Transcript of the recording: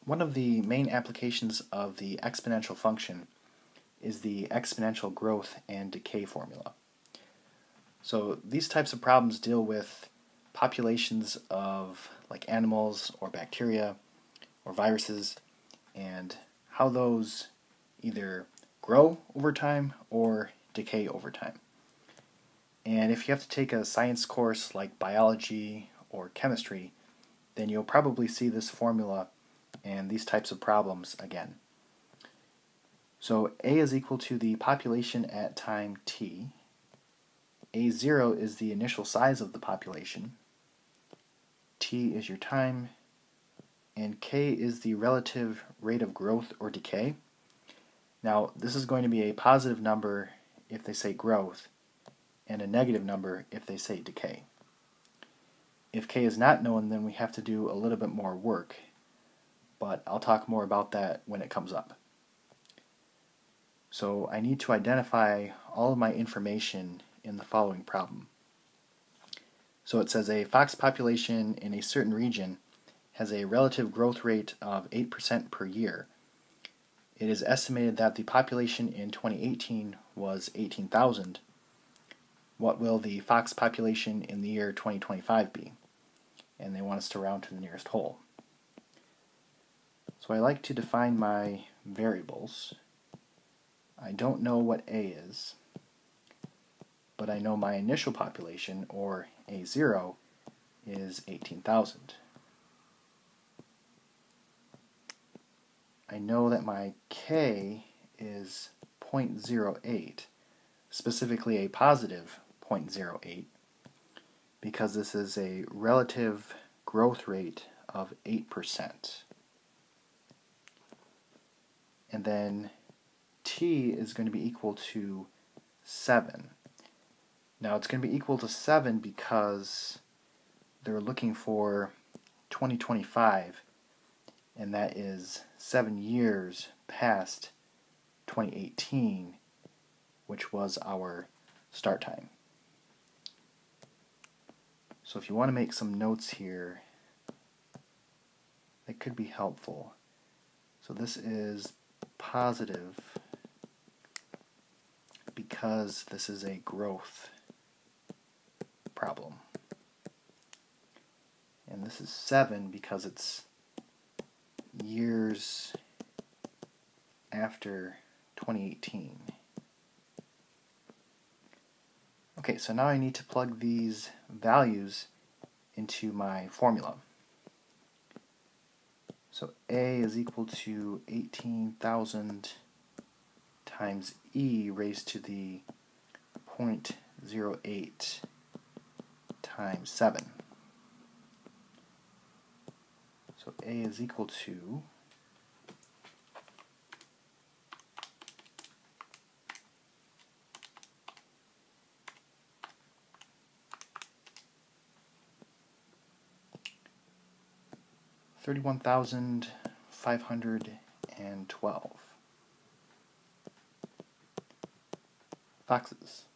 One of the main applications of the exponential function is the exponential growth and decay formula. So these types of problems deal with populations of like animals or bacteria or viruses and how those either grow over time or decay over time. And if you have to take a science course like biology or chemistry, then you'll probably see this formula and these types of problems again. So A is equal to the population at time t. A0 is the initial size of the population. T is your time. And K is the relative rate of growth or decay. Now, this is going to be a positive number if they say growth, and a negative number if they say decay. If K is not known, then we have to do a little bit more work, but I'll talk more about that when it comes up. So I need to identify all of my information in the following problem. So it says a fox population in a certain region has a relative growth rate of 8% per year. It is estimated that the population in 2018 was 18,000. What will the fox population in the year 2025 be? And they want us to round to the nearest whole. So I like to define my variables. I don't know what A is, but I know my initial population, or A0, is 18,000. I know that my K is 0.08, specifically a positive 0.08, because this is a relative growth rate of 8%. And then T is going to be equal to 7. Now it's going to be equal to 7 because they're looking for 2025, and that is 7 years past 2018, which was our start time. So if you want to make some notes here, that could be helpful. So this is positive because this is a growth problem. And this is 7 because it's years after 2018. Okay, so now I need to plug these values into my formula. So A is equal to 18,000 times E raised to the 0.08 times 7. So A is equal to 31,512 foxes.